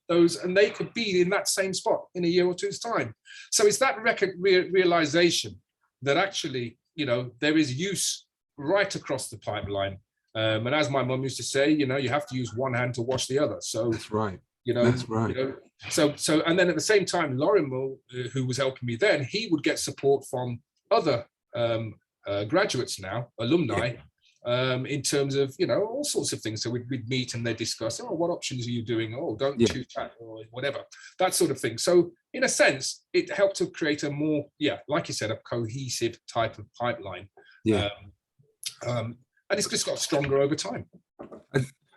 those, and they could be in that same spot in a year or two's time. So it's that realization that actually, you know, there is use right across the pipeline. And as my mum used to say, you know, you have to use one hand to wash the other. So that's right. You know, that's right. You know, so, and then at the same time, Lorimer, who was helping me then, he would get support from other graduates now, alumni, in terms of, you know, all sorts of things. So we'd meet and they'd discuss, oh, what options are you doing? Oh, don't choose that or whatever, that sort of thing. So in a sense, it helped to create a more, like you said, a cohesive type of pipeline. And it's just got stronger over time.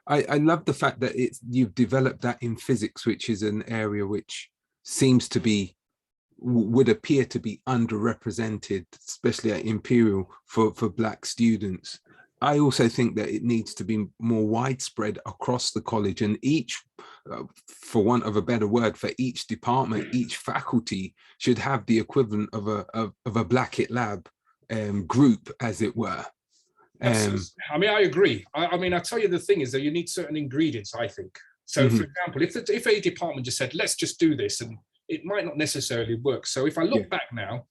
I love the fact that you've developed that in physics, which is an area which seems to be, would appear to be underrepresented, especially at Imperial for Black students. I also think that it needs to be more widespread across the college, and each, for want of a better word, for each department, each faculty should have the equivalent of a blackit lab group, as it were. I mean, I agree. I mean, I tell you, the thing is that you need certain ingredients, I think. So, for example, if a department just said, let's just do this, and it might not necessarily work. So if I look back now,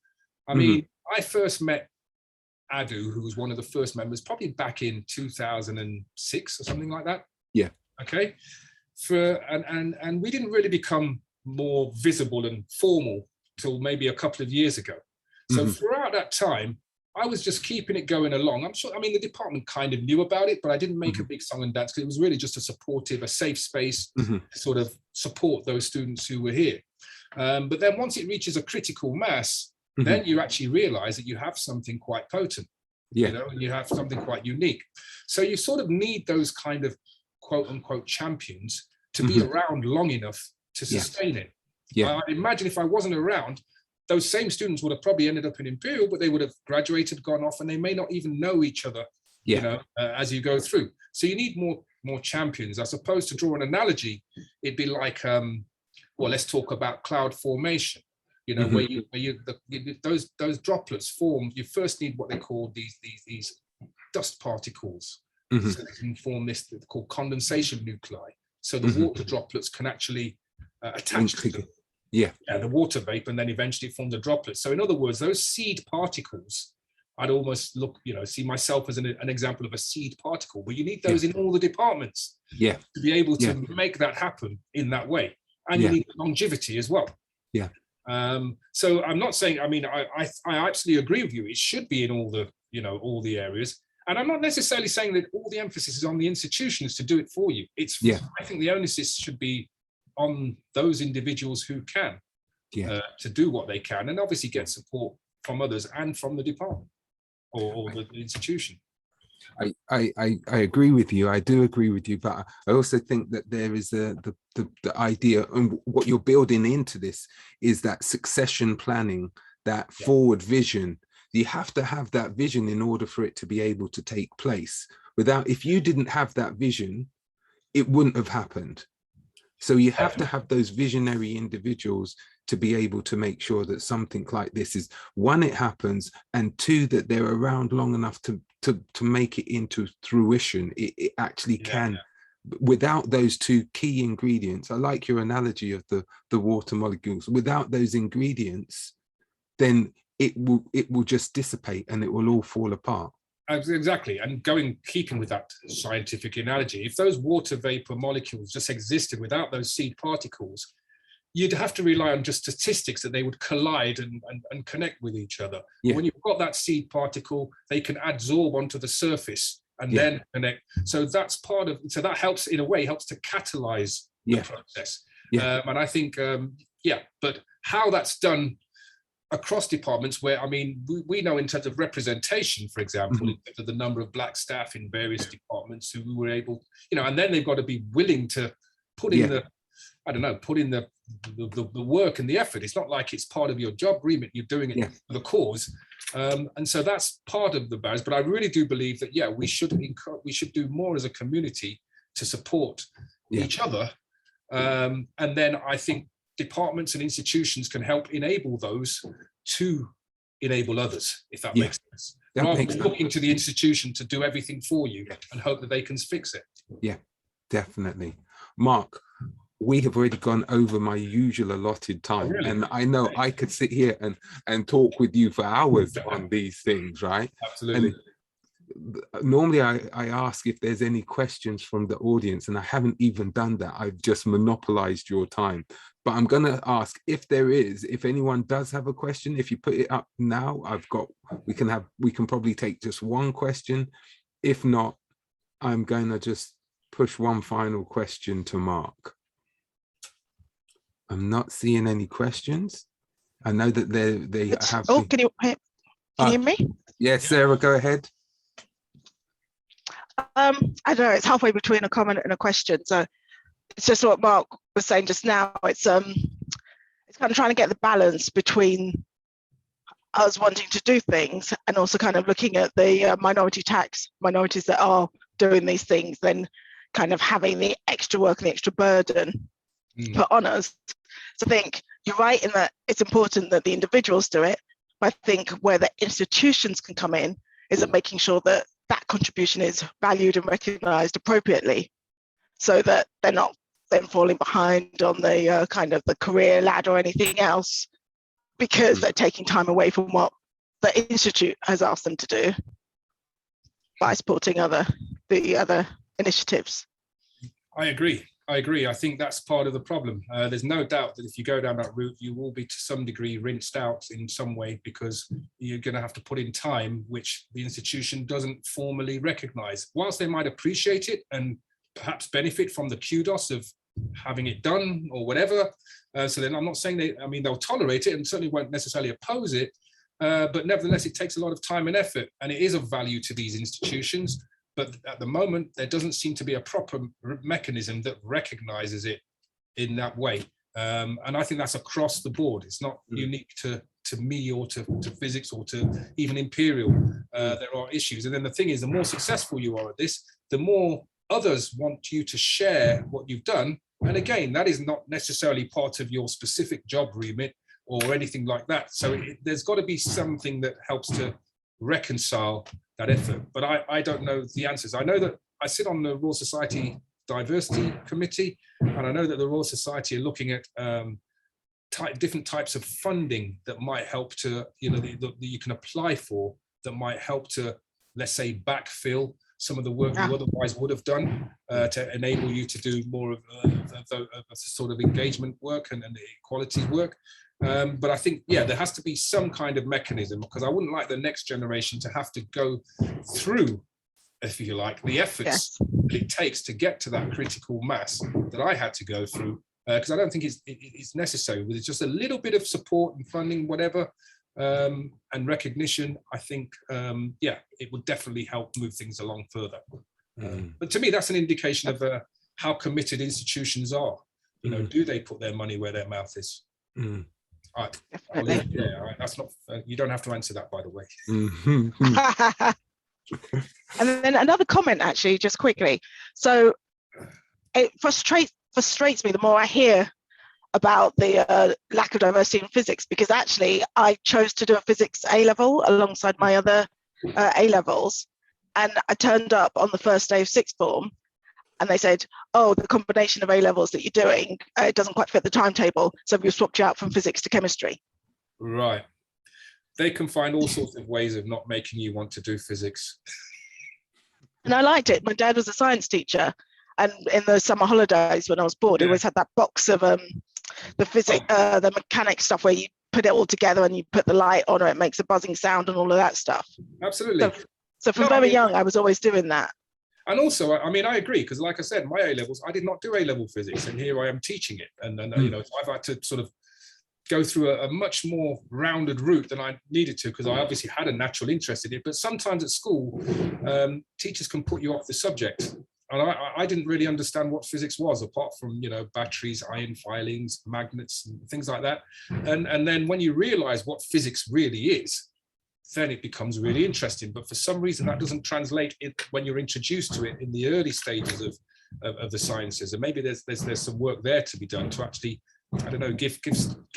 I mean, I first met Adu, who was one of the first members, probably back in 2006 or something like that. Yeah. Okay. And we didn't really become more visible and formal till maybe a couple of years ago. So throughout that time, I was just keeping it going along. I'm sure, I mean, the department kind of knew about it, but I didn't make a big song and dance because it was really just a supportive, a safe space to sort of support those students who were here. But then once it reaches a critical mass, then you actually realize that you have something quite potent, you know, and you have something quite unique. So you sort of need those kind of quote unquote champions to be around long enough to sustain it. I imagine if I wasn't around, those same students would have probably ended up in Imperial, but they would have graduated, gone off, and they may not even know each other, you know, as you go through. So you need more champions. I suppose, to draw an analogy, it'd be like, well, let's talk about cloud formation. You know, where those droplets form. You first need what they call these dust particles, so they can form this called condensation nuclei. So the water droplets can actually attach to them. The water vapor, and then eventually form the droplets. So in other words, those seed particles, I'd almost look, you know, see myself as an example of a seed particle, but you need those in all the departments to be able to make that happen in that way. And you need longevity as well. So I'm not saying, I mean, I absolutely agree with you. It should be in all the, you know, all the areas. And I'm not necessarily saying that all the emphasis is on the institutions to do it for you. It's, I think the onus should be on those individuals who can to do what they can, and obviously get support from others and from the department or the institution. I agree with you. I do agree with you, but I also think that there is the idea, and what you're building into this is that succession planning, that forward vision. You have to have that vision in order for it to be able to take place. If you didn't have that vision, it wouldn't have happened. So you have to have those visionary individuals to be able to make sure that something like this is, one, it happens, and two, that they're around long enough to make it into fruition. It actually can. Without those two key ingredients, I like your analogy of the water molecules. Without those ingredients, then it will just dissipate and it will all fall apart. Exactly, and keeping with that scientific analogy, if those water vapor molecules just existed without those seed particles, you'd have to rely on just statistics that they would collide and connect with each other. When you've got that seed particle, they can adsorb onto the surface and then connect. So that's part of, so that helps, in a way, helps to catalyze the process. And I think, but how that's done across departments, where, I mean, we know in terms of representation, for example, in terms of the number of Black staff in various departments who were able, you know, and then they've got to be willing to put in I don't know, put in the work and the effort. It's not like it's part of your job remit. You're doing it for the cause. And so that's part of the barriers. But I really do believe that, yeah, we should do more as a community to support each other. And then I think departments and institutions can help enable those to enable others, if that makes sense. Rather than looking to the institution to do everything for you and hope that they can fix it. Yeah, definitely. Mark, we have already gone over my usual allotted time. Really? And I know I could sit here and talk with you for hours on these things, right? Absolutely. And normally I ask if there's any questions from the audience, and I haven't even done that. I've just monopolized your time. But I'm going to ask if there is, if anyone does have a question, if you put it up now, we can probably take just one question. If not, I'm going to just push one final question to Mark. I'm not seeing any questions. I know that they have. Oh, can you hear me? Yes, Sarah, go ahead. I don't know, it's halfway between a comment and a question. So it's just what Mark was saying just now. It's kind of trying to get the balance between us wanting to do things and also kind of looking at the minorities that are doing these things, then kind of having the extra work and the extra burden put on us. So I think you're right in that it's important that the individuals do it, but I think where the institutions can come in is at making sure that that contribution is valued and recognised appropriately, so that they're not then falling behind on the kind of the career ladder or anything else, because they're taking time away from what the institute has asked them to do by supporting the other initiatives. I agree. I think that's part of the problem. There's no doubt that if you go down that route, you will be to some degree rinsed out in some way, because you're going to have to put in time, which the institution doesn't formally recognize. Whilst they might appreciate it and perhaps benefit from the kudos of having it done or whatever. So then I'm not saying they'll tolerate it and certainly won't necessarily oppose it. But nevertheless, it takes a lot of time and effort, and it is of value to these institutions. But at the moment, there doesn't seem to be a proper mechanism that recognizes it in that way. And I think that's across the board. It's not unique to me or to physics or to even Imperial. There are issues. And then the thing is, the more successful you are at this, the more others want you to share what you've done. And again, that is not necessarily part of your specific job remit or anything like that. So there's got to be something that helps to reconcile that effort. But I don't know the answers. I know that I sit on the Royal Society Diversity Committee, and I know that the Royal Society are looking at different types of funding that might help to, that you can apply for, that might help to, let's say, backfill some of the work you otherwise would have done to enable you to do more of the sort of engagement work and the equality work. But I think, there has to be some kind of mechanism, because I wouldn't like the next generation to have to go through, if you like, the efforts that it takes to get to that critical mass that I had to go through, because I don't think it's necessary. With just a little bit of support and funding, whatever, and recognition, I think, it would definitely help move things along further. But to me, that's an indication of how committed institutions are. Do they put their money where their mouth is? That's not. You don't have to answer that, by the way. And then another comment, actually, just quickly. So it frustrates me the more I hear about the lack of diversity in physics, because actually I chose to do a physics A-level alongside my other A-levels, and I turned up on the first day of sixth form, and they said, oh, the combination of A-levels that you're doing, it doesn't quite fit the timetable, so we've swapped you out from physics to chemistry. Right. They can find all sorts of ways of not making you want to do physics. And I liked it. My dad was a science teacher, and in the summer holidays when I was bored, he always had that box of the physics, the mechanics stuff where you put it all together and you put the light on, or it makes a buzzing sound and all of that stuff. Absolutely. So from very young, I was always doing that. And also, I agree, because like I said, my A-levels, I did not do A-level physics, and here I am teaching it. And I've had to sort of go through a much more rounded route than I needed to, because I obviously had a natural interest in it. But sometimes at school, teachers can put you off the subject. And I didn't really understand what physics was, apart from, you know, batteries, iron filings, magnets, and things like that. And then when you realize what physics really is, then it becomes really interesting. But for some reason, that doesn't translate it when you're introduced to it in the early stages of the sciences. And maybe there's some work there to be done to actually, I don't know, give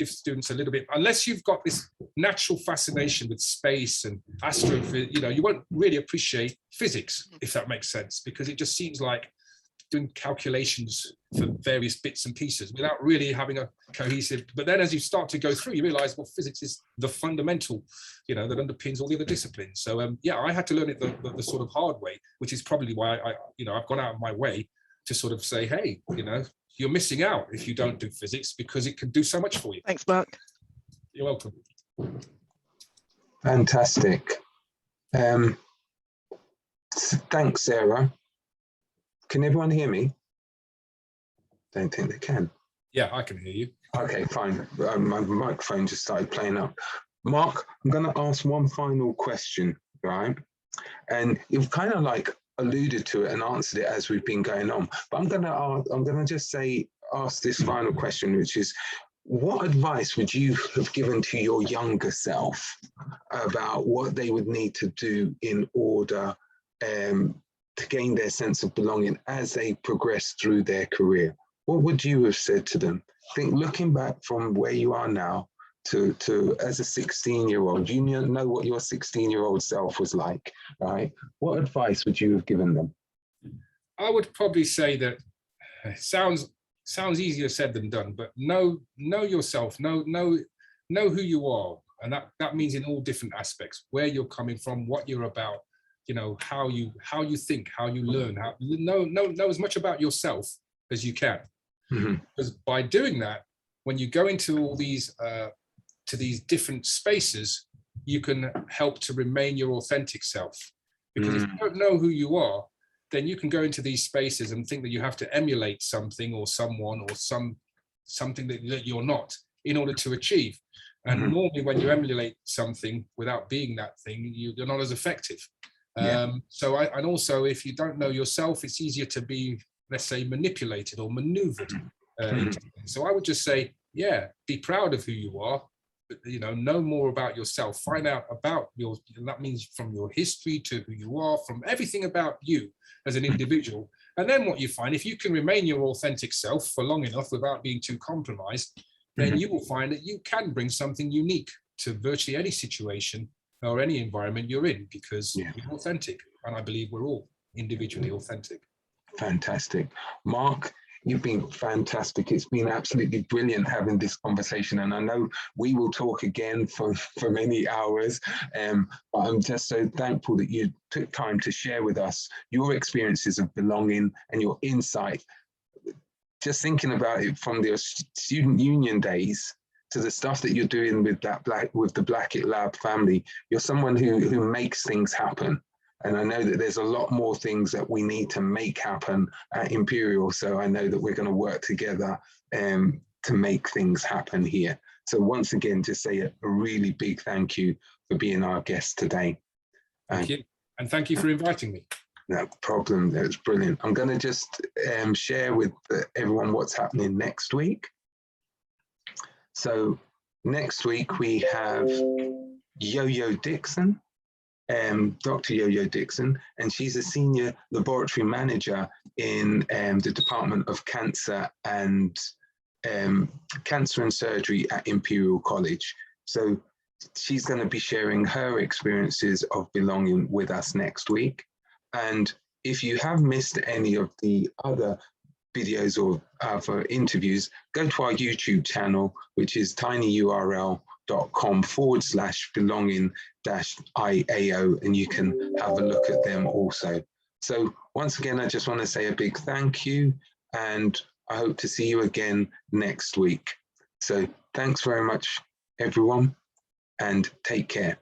students a little bit, unless you've got this natural fascination with space and astrophysics, you know, you won't really appreciate physics, if that makes sense, because it just seems like doing calculations for various bits and pieces without really having a cohesive. But then as you start to go through, you realize, well, physics is the fundamental, you know, that underpins all the other disciplines. So yeah, I had to learn it the sort of hard way, which is probably why I've gone out of my way to sort of say, hey, you know, you're missing out if you don't do physics, because it can do so much for you. Thanks, Mark. You're welcome. Fantastic. Thanks, Sarah. Can everyone hear me? Don't think they can. Yeah, I can hear you. Okay, fine. My microphone just started playing up. Mark, I'm going to ask one final question, right? And you've kind of like alluded to it and answered it as we've been going on. But I'm going to just ask this final question, which is, what advice would you have given to your younger self about what they would need to do in order to gain their sense of belonging as they progress through their career? What would you have said to them? I think looking back from where you are now to as a 16-year-old, you know what your 16-year-old self was like, right? What advice would you have given them? I would probably say that it sounds easier said than done, but know yourself, know who you are, and that means in all different aspects, where you're coming from, what you're about, you know, how you think, how you learn, know as much about yourself as you can. Mm-hmm. Because by doing that, when you go into all these to these different spaces, you can help to remain your authentic self. Because if you don't know who you are, then you can go into these spaces and think that you have to emulate something or someone or something that you're not in order to achieve. And normally when you emulate something without being that thing, you're not as effective. Yeah. And also, if you don't know yourself, it's easier to be, let's say, manipulated or maneuvered. So I would just say, yeah, be proud of who you are. You know more about yourself, find out about that means from your history to who you are, from everything about you as an individual. And then what you find, if you can remain your authentic self for long enough without being too compromised, then you will find that you can bring something unique to virtually any situation or any environment you're in, because you're authentic. And I believe we're all individually authentic. Fantastic. Mark, you've been fantastic. It's been absolutely brilliant having this conversation. And I know we will talk again for many hours. But I'm just so thankful that you took time to share with us your experiences of belonging and your insight. Just thinking about it from the student union days to the stuff that you're doing with the Blackit Lab family, you're someone who makes things happen. And I know that there's a lot more things that we need to make happen at Imperial. So I know that we're going to work together to make things happen here. So once again, just say a really big thank you for being our guest today. Thank you. And thank you for inviting me. No problem. That was brilliant. I'm going to just share with everyone what's happening next week. So next week we have Yo-Yo Dixon. Dr. Yo-Yo Dixon, and she's a senior laboratory manager in the Department of Cancer and Surgery at Imperial College. So she's going to be sharing her experiences of belonging with us next week. And if you have missed any of the other videos or for interviews, go to our YouTube channel, which is tinyurl.com/belonging-IAO, and you can have a look at them also. So once again, I just want to say a big thank you, and I hope to see you again next week. So thanks very much, everyone, and take care.